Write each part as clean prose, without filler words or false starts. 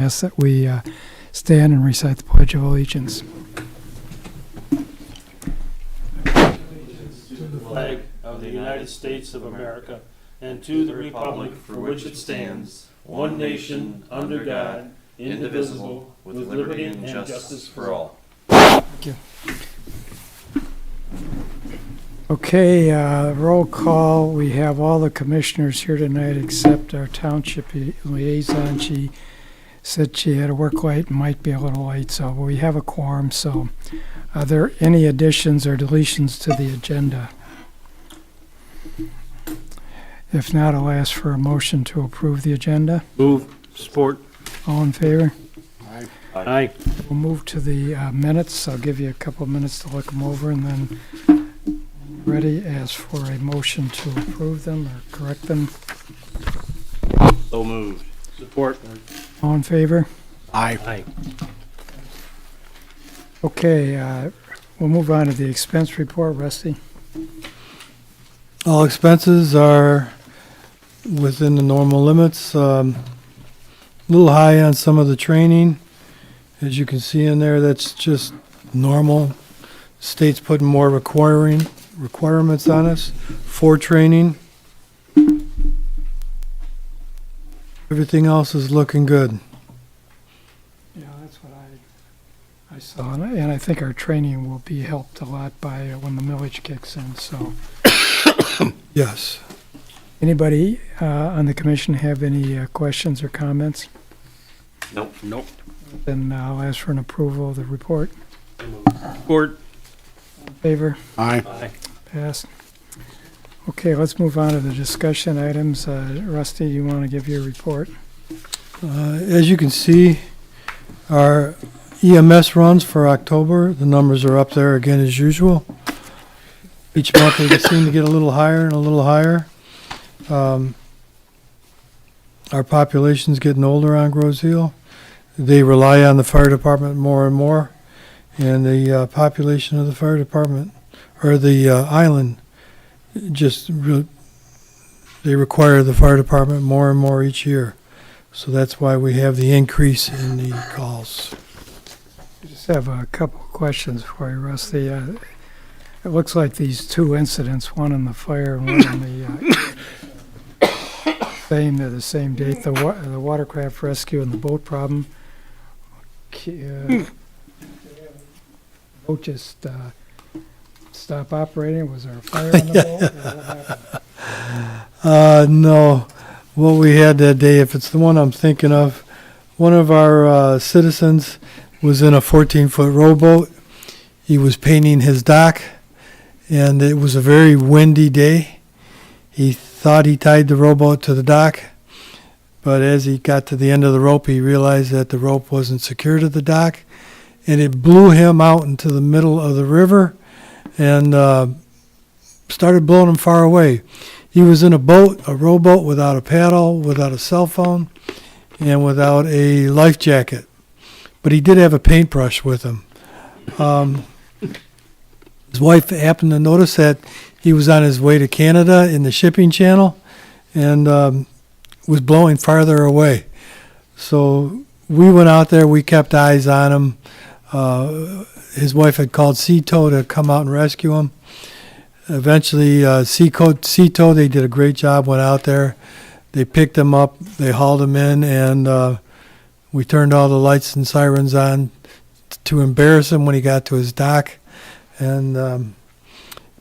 Ask that we stand and recite the Pledge of Allegiance. To the flag of the United States of America and to the republic for which it stands, one nation, under God, indivisible, with liberty and justice for all. Thank you. Okay, roll call. We have all the commissioners here tonight except our township liaison. She said she had to work late and might be a little late, so we have a quorum. So are there any additions or deletions to the agenda? If not, I'll ask for a motion to approve the agenda. Move. Support. All in favor? Aye. Aye. We'll move to the minutes. I'll give you a couple of minutes to look them over and then ready as for a motion to approve them or correct them. So moved. Support. All in favor? Aye. Aye. Okay, we'll move on to the expense report. Rusty? All expenses are within the normal limits. A little high on some of the training. As you can see in there, that's just normal. State's putting more requirements on us for training. Everything else is looking good. Yeah, that's what I saw. And I think our training will be helped a lot by when the millage kicks in. So, Yes. anybody on the commission have any questions or comments? Nope. Nope. Then I'll ask for an approval of the report. Support. In favor? Aye. Aye. Passed. Okay, let's move on to the discussion items. Rusty, you want to give your report? As you can see, our EMS runs for October, the numbers are up there again as usual. Each month they seem to get a little higher and a little higher. Our population's getting older on Grosse Ile. They rely on the fire department more and more, and the population of the fire department, or the island, they require the fire department more and more each year. So that's why we have the increase in the calls. I just have a couple of questions for you, Rusty. It looks like these two incidents, one in the fire and one in the they're the same date, the watercraft rescue and the boat problem. Boat just stop operating? Was there a fire on the boat? Or what happened? No. What we had that day, if it's the one I'm thinking of, one of our citizens was in a 14-foot rowboat. He was painting his dock, and it was a very windy day. He thought he tied the rowboat to the dock, but as he got to the end of the rope, he realized that the rope wasn't secure to the dock, and it blew him out into the middle of the river and started blowing him far away. He was in a rowboat without a paddle, without a cell phone, and without a life jacket. But he did have a paintbrush with him. His wife happened to notice that he was on his way to Canada in the shipping channel and was blowing farther away. So we went out there, we kept eyes on him. His wife had called CTO to come out and rescue him. Eventually, CTO, they did a great job, went out there. They picked him up, they hauled him in, and we turned all the lights and sirens on to embarrass him when he got to his dock. And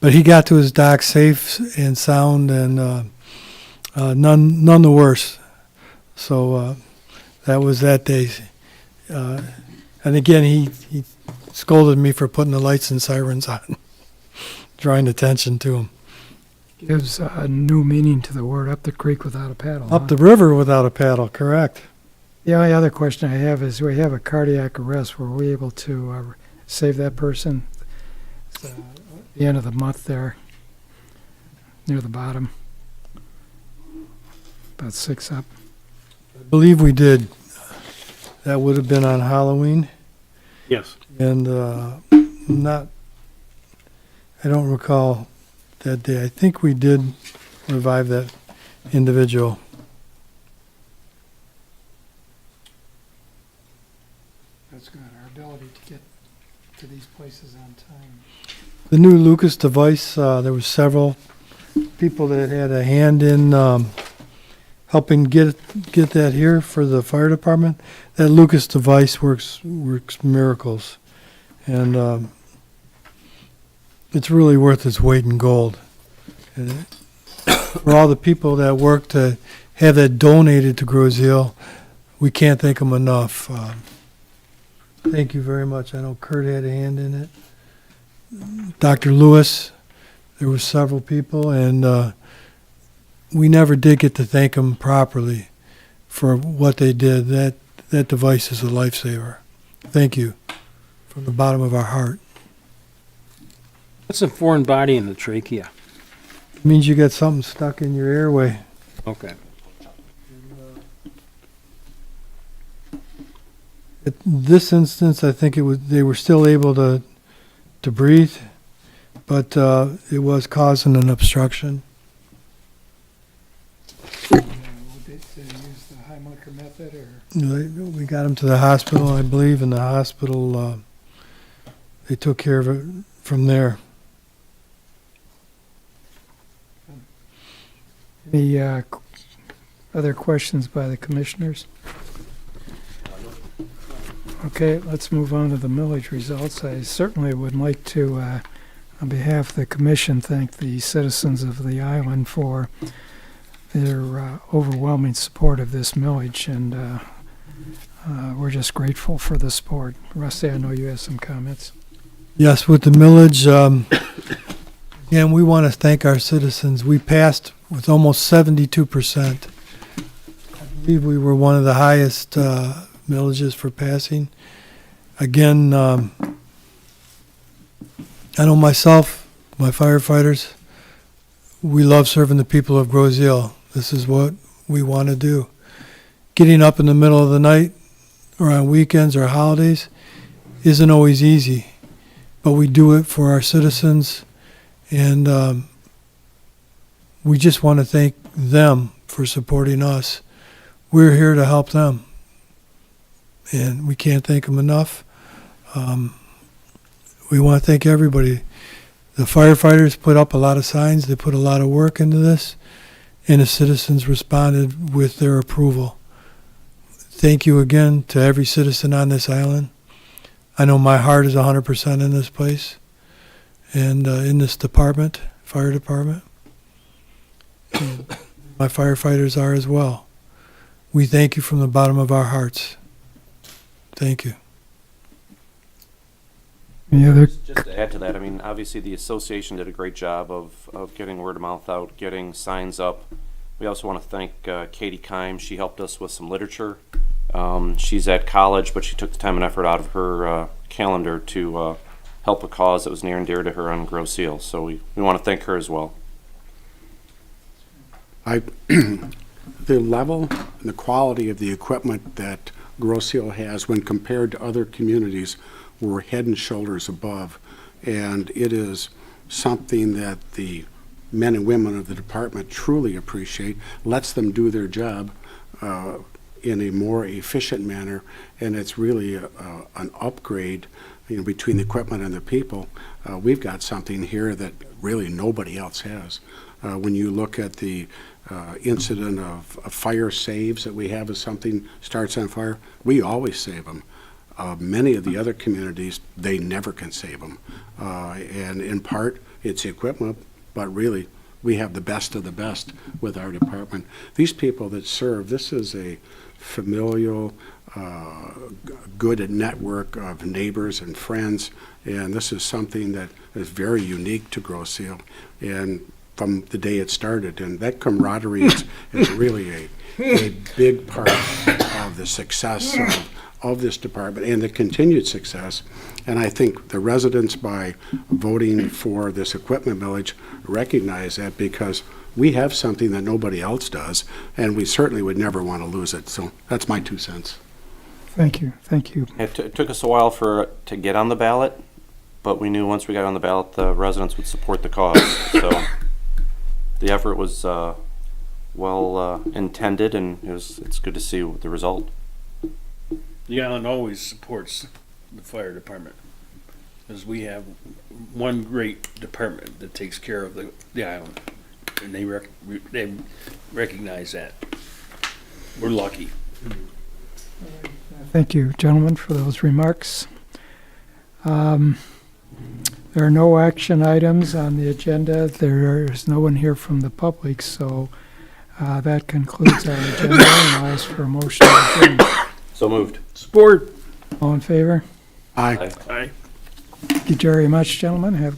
but he got to his dock safe and sound, and none the worse. So that was that day. And again, he scolded me for putting the lights and sirens on, drawing attention to him. Gives a new meaning to the word up the creek without a paddle. Up the river without a paddle, correct. The only other question I have is we have a cardiac arrest. Were we able to save that person? It's, the end of the month there, near the bottom, about 6 up. I believe we did. That would have been on Halloween. Yes. And I don't recall that day. I think we did revive that individual. That's good, our ability to get to these places on time. The new Lucas device, there were several people that had a hand in helping get that here for the fire department. That Lucas device works miracles, and it's really worth its weight in gold. And for all the people that work to have that donated to Grosse Ile, we can't thank them enough. Thank you very much. I know Kurt had a hand in it. Dr. Lewis, there were several people, and we never did get to thank them properly for what they did. That device is a lifesaver. Thank you from the bottom of our heart. What's a foreign body in the trachea? It means you got something stuck in your airway. Okay. In this instance, I think they were still able to breathe, but it was causing an obstruction. Did they use the Heimlicher method, or? We got him to the hospital, I believe. In the hospital, they took care of it from there. Any other questions by the commissioners? Okay, let's move on to the millage results. I certainly would like to, on behalf of the commission, thank the citizens of the island for their overwhelming support of this millage, and we're just grateful for the support. Rusty, I know you have some comments. Yes, with the millage, again, we want to thank our citizens. We passed with almost 72%. I believe we were one of the highest millages for passing. Again, I know myself, my firefighters, we love serving the people of Grosse Ile. This is what we want to do. Getting up in the middle of the night or on weekends or holidays isn't always easy, but we do it for our citizens, and we just want to thank them for supporting us. We're here to help them, and we can't thank them enough. We want to thank everybody. The firefighters put up a lot of signs. They put a lot of work into this, and the citizens responded with their approval. Thank you again to every citizen on this island. I know my heart is 100% in this place and in this department, fire department. And my firefighters are as well. We thank you from the bottom of our hearts. Thank you. Any other? Just to add to that, I mean, obviously the association did a great job of getting word of mouth out, getting signs up. We also want to thank Katie Kime. She helped us with some literature. She's at college, but she took the time and effort out of her calendar to help a cause that was near and dear to her on Grosse Ile. So we want to thank her as well. The level and the quality of the equipment that Grosse Ile has when compared to other communities, we're head and shoulders above, and it is something that the men and women of the department truly appreciate, lets them do their job in a more efficient manner, and it's really an upgrade, between the equipment and the people. We've got something here that really nobody else has. When you look at the incident of fire saves that we have, if something starts on fire, we always save them. Many of the other communities, they never can save them. And in part, it's the equipment, but really, we have the best of the best with our department. These people that serve, this is a familial, good network of neighbors and friends, and this is something that is very unique to Grosse Ile, and from the day it started, and that camaraderie is really a big part of the success of this department and the continued success. And I think the residents, by voting for this equipment millage, recognize that, because we have something that nobody else does, and we certainly would never want to lose it. So that's my 2 cents. Thank you, thank you. It took us a while to get on the ballot, but we knew once we got on the ballot, the residents would support the cause. So the effort was well intended, and it's good to see the result. The island always supports the fire department, because we have one great department that takes care of the island, and they recognize that. We're lucky. Thank you, gentlemen, for those remarks. There are no action items on the agenda. There is no one here from the public, so that concludes our agenda, and I'll ask for a motion to adjourn. So moved. Sport. All in favor? Aye. Aye. Thank you very much, gentlemen. Have